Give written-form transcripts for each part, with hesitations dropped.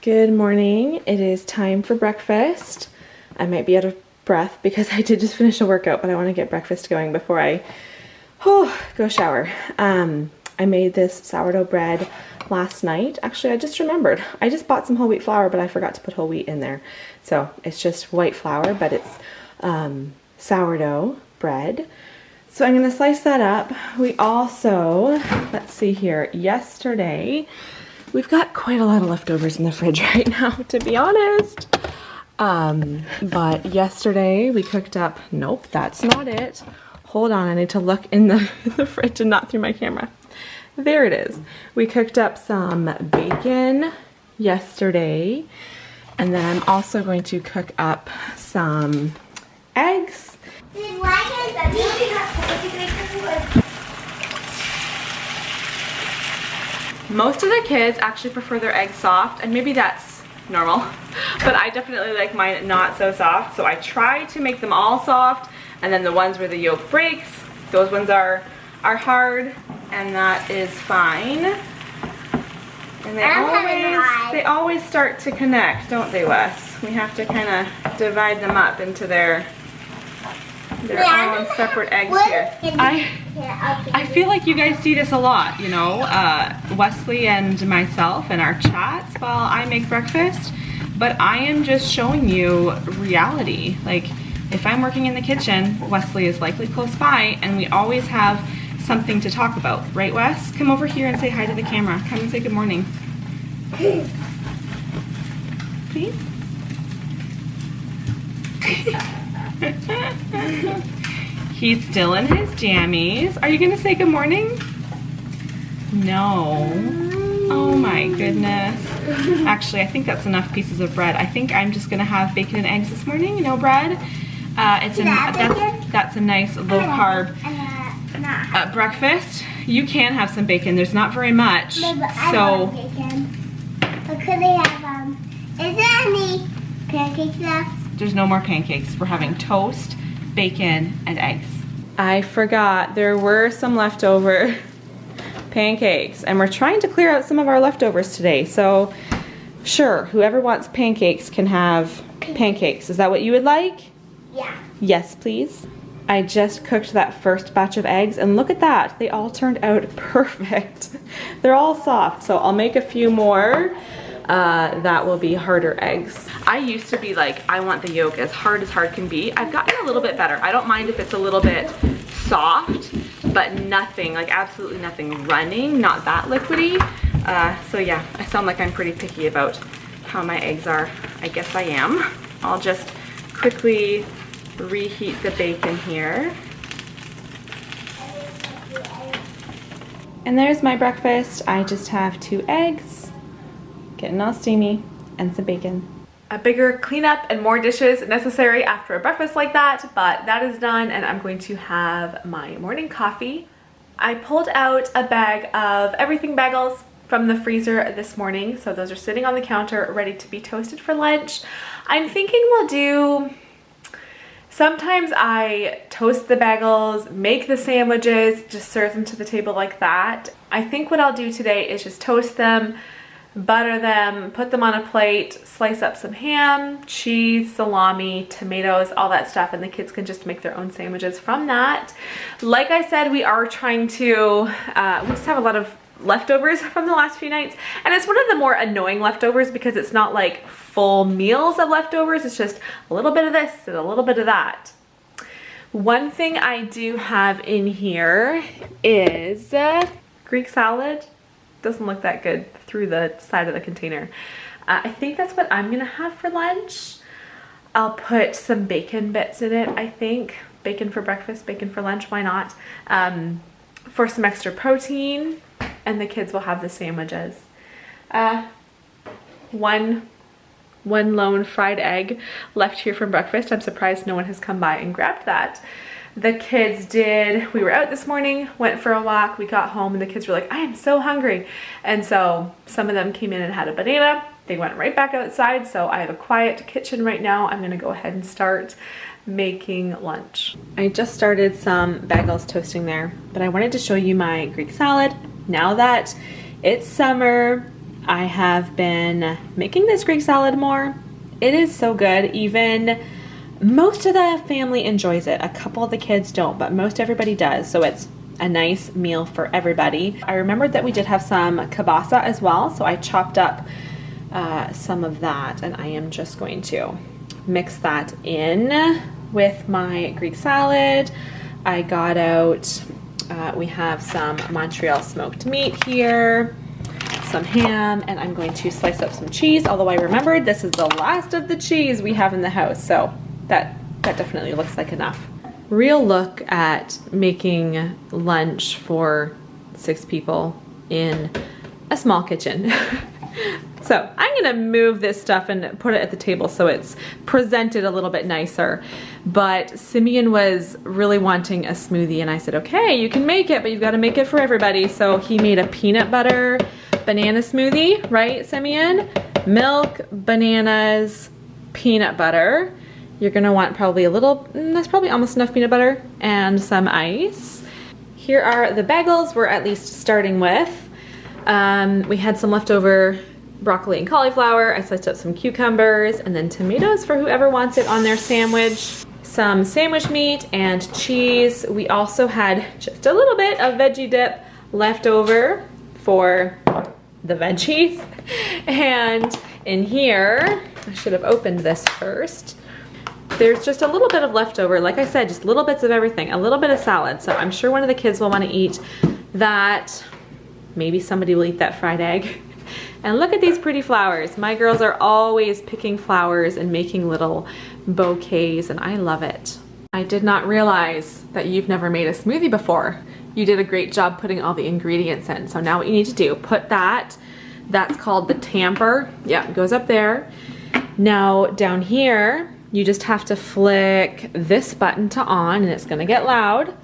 Good morning. It is time for breakfast. I might be out of breath because I did just finish a workout, but I want to get breakfast going before I go shower. I made this sourdough bread last night. Actually, I just remembered. I just bought some whole wheat flour, but I forgot to put whole wheat in there. So it's just white flour, but it's sourdough bread. So I'm going to slice that up. We also, let's see here, yesterday, we've got quite a lot of leftovers in the fridge right now, to be honest. But yesterday we cooked up, nope, that's not it. Hold on, I need to look in the fridge and not through my camera. There it is. We cooked up some bacon yesterday, and then I'm also going to cook up some eggs. Most of the kids actually prefer their eggs soft, and maybe that's normal, but I definitely like mine not so soft, so I try to make them all soft, and then the ones where the yolk breaks, those ones are hard, and that is fine. And they always start to connect, don't they, Wes? We have to kind of divide them up into their own separate eggs here. I feel like you guys see this a lot, you know, Wesley and myself in our chats while I make breakfast, but I am just showing you reality. Like, if I'm working in the kitchen, Wesley is likely close by, and we always have something to talk about, right, Wes? Come over here and say hi to the camera. Come and say good morning. Please? He's still in his jammies. Are you gonna say good morning? No. Oh my goodness. Actually, I think that's enough pieces of bread. I think I'm just gonna have bacon and eggs this morning. No bread. That's a nice low carb breakfast. You can have some bacon. There's not very much. No, but I love bacon. But could they have is there any pancakes left? There's no more pancakes. We're having toast, bacon, and eggs. I forgot there were some leftover pancakes, and we're trying to clear out some of our leftovers today. So sure, whoever wants pancakes can have pancakes. Is that what you would like? Yeah. Yes, please. I just cooked that first batch of eggs, and look at that. They all turned out perfect. They're all soft, so I'll make a few more. That will be harder eggs. I used to be like, I want the yolk as hard can be. I've gotten a little bit better. I don't mind if it's a little bit soft, but nothing, like absolutely nothing running, not that liquidy. So yeah, I sound like I'm pretty picky about how my eggs are. I guess I am. I'll just quickly reheat the bacon here. And there's my breakfast. I just have 2 eggs, getting all steamy, and some bacon. A bigger cleanup and more dishes necessary after a breakfast like that, but that is done, and I'm going to have my morning coffee. I pulled out a bag of everything bagels from the freezer this morning, so those are sitting on the counter ready to be toasted for lunch. I'm thinking we'll do, sometimes I toast the bagels, make the sandwiches, just serve them to the table like that. I think what I'll do today is just toast them, butter them, put them on a plate, slice up some ham, cheese, salami, tomatoes, all that stuff, and the kids can just make their own sandwiches from that. Like I said, we are trying to, we just have a lot of leftovers from the last few nights, and it's one of the more annoying leftovers because it's not like full meals of leftovers, it's just a little bit of this and a little bit of that. One thing I do have in here is Greek salad. Doesn't look that good through the side of the container. I think that's what I'm gonna have for lunch. I'll put some bacon bits in it, I think. Bacon for breakfast, bacon for lunch, why not? For some extra protein, and the kids will have the sandwiches. One lone fried egg left here from breakfast. I'm surprised no one has come by and grabbed that. The kids did, we were out this morning, went for a walk, we got home, and the kids were like, I am so hungry. And so some of them came in and had a banana. They went right back outside, so I have a quiet kitchen right now. I'm gonna go ahead and start making lunch. I just started some bagels toasting there, but I wanted to show you my Greek salad. Now that it's summer, I have been making this Greek salad more. It is so good. Even most of the family enjoys it. A couple of the kids don't, but most everybody does. So it's a nice meal for everybody. I remembered that we did have some kielbasa as well, so I chopped up some of that, and I am just going to mix that in with my Greek salad. I got out, we have some Montreal smoked meat here, some ham, and I'm going to slice up some cheese, although I remembered this is the last of the cheese we have in the house, so that definitely looks like enough. Real look at making lunch for 6 people in a small kitchen. So I'm gonna move this stuff and put it at the table so it's presented a little bit nicer. But Simeon was really wanting a smoothie, and I said, okay, you can make it, but you've got to make it for everybody. So he made a peanut butter banana smoothie, right, Simeon? Milk, bananas, peanut butter. You're gonna want probably a little, that's probably almost enough peanut butter, and some ice. Here are the bagels we're at least starting with. We had some leftover broccoli and cauliflower. I sliced up some cucumbers, and then tomatoes for whoever wants it on their sandwich. Some sandwich meat and cheese. We also had just a little bit of veggie dip left over for the veggies. And in here, I should have opened this first. There's just a little bit of leftover. Like I said, just little bits of everything, a little bit of salad. So I'm sure one of the kids will want to eat that. Maybe somebody will eat that fried egg. And look at these pretty flowers. My girls are always picking flowers and making little bouquets, and I love it. I did not realize that you've never made a smoothie before. You did a great job putting all the ingredients in. So now what you need to do, put that's called the tamper. Yeah, it goes up there. Now down here, you just have to flick this button to on, and it's gonna get loud.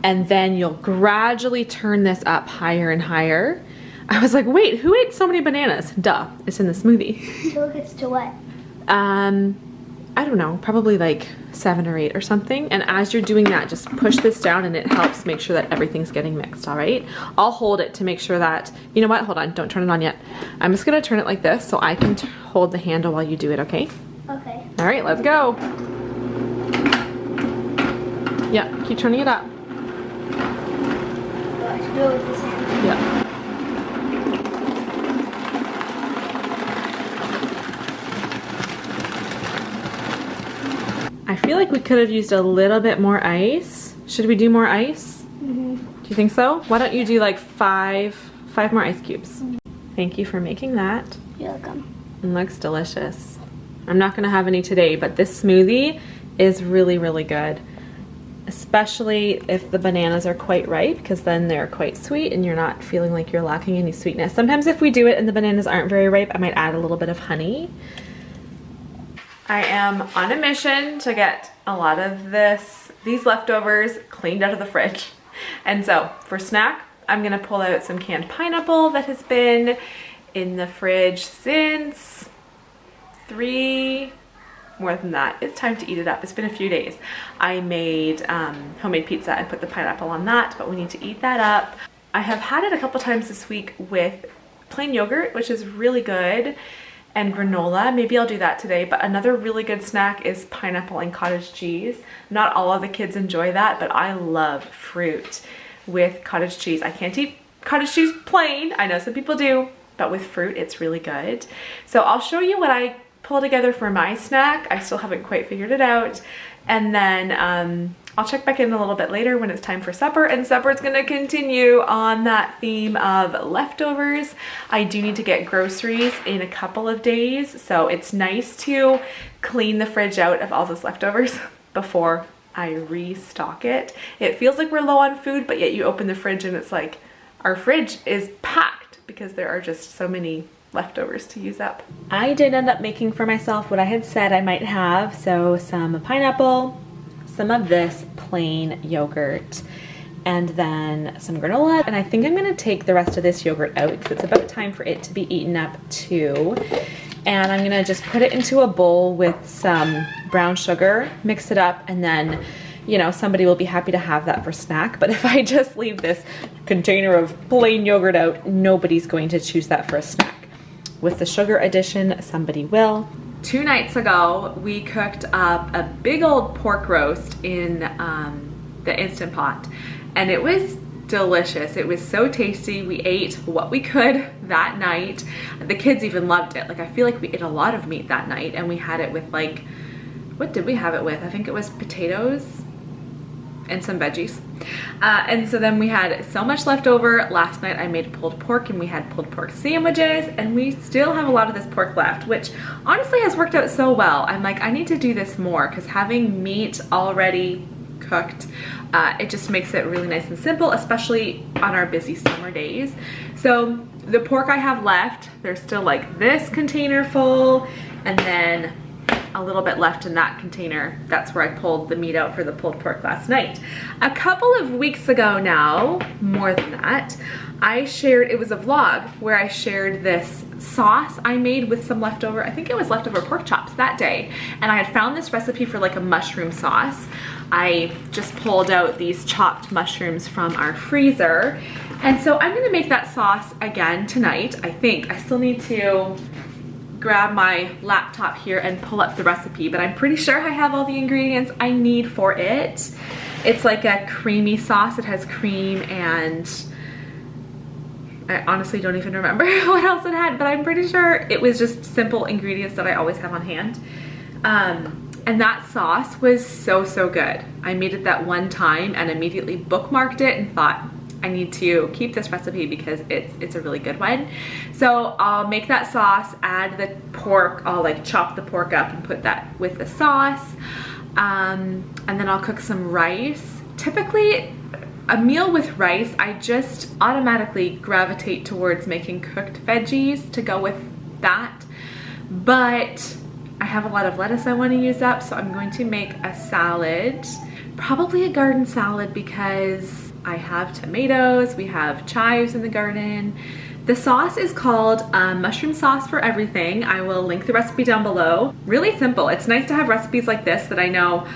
And then you'll gradually turn this up higher and higher. I was like, wait, who ate so many bananas? Duh, it's in the smoothie. So it gets to what? I don't know, probably like 7 or 8 or something. And as you're doing that, just push this down, and it helps make sure that everything's getting mixed, all right? I'll hold it to make sure that, you know what, hold on, don't turn it on yet. I'm just gonna turn it like this so I can hold the handle while you do it, okay? Okay. All right, let's go. Yeah, keep turning it up. Let's go with this hand. Yeah. I feel like we could have used a little bit more ice. Should we do more ice? Mm-hmm. Do you think so? Why don't you do like five more ice cubes? Thank you for making that. You're welcome. It looks delicious. I'm not gonna have any today, but this smoothie is really, really good. Especially if the bananas are quite ripe, because then they're quite sweet and you're not feeling like you're lacking any sweetness. Sometimes if we do it and the bananas aren't very ripe, I might add a little bit of honey. I am on a mission to get a lot of these leftovers cleaned out of the fridge. And so for snack, I'm gonna pull out some canned pineapple that has been in the fridge since more than that. It's time to eat it up. It's been a few days. I made homemade pizza and put the pineapple on that, but we need to eat that up. I have had it a couple times this week with plain yogurt, which is really good, and granola. Maybe I'll do that today, but another really good snack is pineapple and cottage cheese. Not all of the kids enjoy that, but I love fruit with cottage cheese. I can't eat cottage cheese plain. I know some people do, but with fruit, it's really good. So I'll show you what I pull together for my snack. I still haven't quite figured it out. And then I'll check back in a little bit later when it's time for supper, and supper's gonna continue on that theme of leftovers. I do need to get groceries in a couple of days, so it's nice to clean the fridge out of all those leftovers before I restock it. It feels like we're low on food, but yet you open the fridge and it's like our fridge is packed because there are just so many leftovers to use up. I did end up making for myself what I had said I might have, so some pineapple, some of this plain yogurt, and then some granola. And I think I'm gonna take the rest of this yogurt out because it's about time for it to be eaten up too. And I'm gonna just put it into a bowl with some brown sugar, mix it up, and then, you know, somebody will be happy to have that for snack. But if I just leave this container of plain yogurt out, nobody's going to choose that for a snack. with the sugar addition, somebody will. 2 nights ago, we cooked up a big old pork roast in the Instant Pot, and it was delicious. It was so tasty. We ate what we could that night. The kids even loved it. Like, I feel like we ate a lot of meat that night, and we had it with, like, what did we have it with? I think it was potatoes and some veggies. And so then we had so much left over. Last night I made pulled pork, and we had pulled pork sandwiches, and we still have a lot of this pork left, which honestly has worked out so well. I'm like, I need to do this more, because having meat already cooked, it just makes it really nice and simple, especially on our busy summer days. So the pork I have left, there's still like this container full, and then a little bit left in that container. That's where I pulled the meat out for the pulled pork last night. A couple of weeks ago now, more than that, I shared, it was a vlog where I shared this sauce I made with some leftover, I think it was leftover pork chops that day. And I had found this recipe for like a mushroom sauce. I just pulled out these chopped mushrooms from our freezer. And so I'm gonna make that sauce again tonight, I think. I still need to grab my laptop here and pull up the recipe, but I'm pretty sure I have all the ingredients I need for it. It's like a creamy sauce. It has cream, and I honestly don't even remember what else it had, but I'm pretty sure it was just simple ingredients that I always have on hand. And that sauce was so good. I made it that one time and immediately bookmarked it and thought, I need to keep this recipe because it's a really good one. So I'll make that sauce, add the pork, I'll like chop the pork up and put that with the sauce. And then I'll cook some rice. Typically, a meal with rice, I just automatically gravitate towards making cooked veggies to go with that. But I have a lot of lettuce I want to use up, so I'm going to make a salad, probably a garden salad, because I have tomatoes, we have chives in the garden. The sauce is called mushroom sauce for everything. I will link the recipe down below. Really simple. It's nice to have recipes like this that I know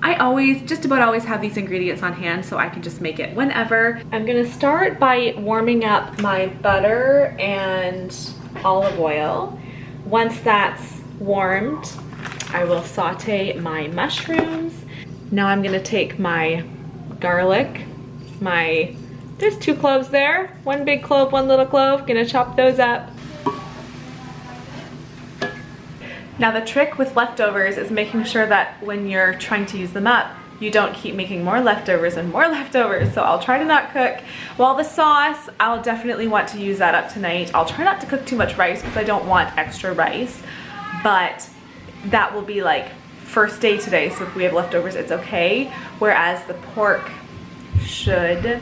I just about always have these ingredients on hand, so I can just make it whenever. I'm gonna start by warming up my butter and olive oil. Once that's warmed, I will saute my mushrooms. Now I'm gonna take my garlic, there's 2 cloves there, 1 big clove, 1 little clove. Gonna chop those up. Now the trick with leftovers is making sure that when you're trying to use them up, you don't keep making more leftovers and more leftovers. So I'll try to not cook. While the sauce, I'll definitely want to use that up tonight. I'll try not to cook too much rice because I don't want extra rice, but that will be like first day today. So if we have leftovers, it's okay. Whereas the pork should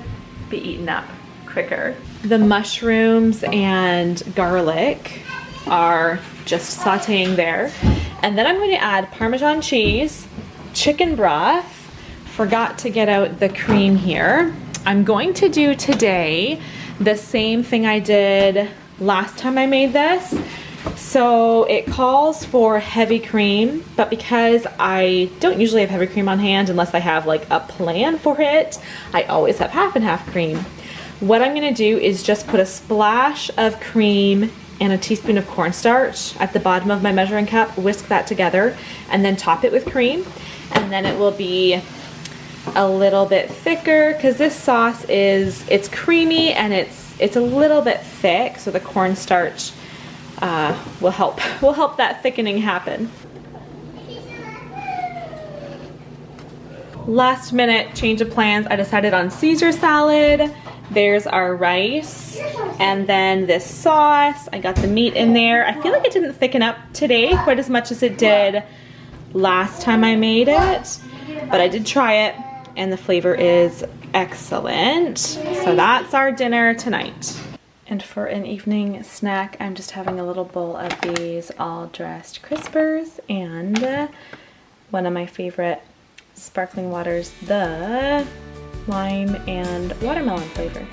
be eaten up quicker. The mushrooms and garlic are just sauteing there. And then I'm going to add Parmesan cheese, chicken broth. Forgot to get out the cream here. I'm going to do today the same thing I did last time I made this. So it calls for heavy cream, but because I don't usually have heavy cream on hand unless I have like a plan for it, I always have half and half cream. What I'm gonna do is just put a splash of cream and a teaspoon of cornstarch at the bottom of my measuring cup, whisk that together, and then top it with cream. And then it will be a little bit thicker because this sauce it's creamy and it's a little bit thick, so the cornstarch will help that thickening happen. Last minute change of plans. I decided on Caesar salad. There's our rice and then this sauce. I got the meat in there. I feel like it didn't thicken up today quite as much as it did last time I made it, but I did try it and the flavor is excellent. So that's our dinner tonight. And for an evening snack, I'm just having a little bowl of these all dressed crispers and one of my favorite sparkling waters, the lime and watermelon flavor.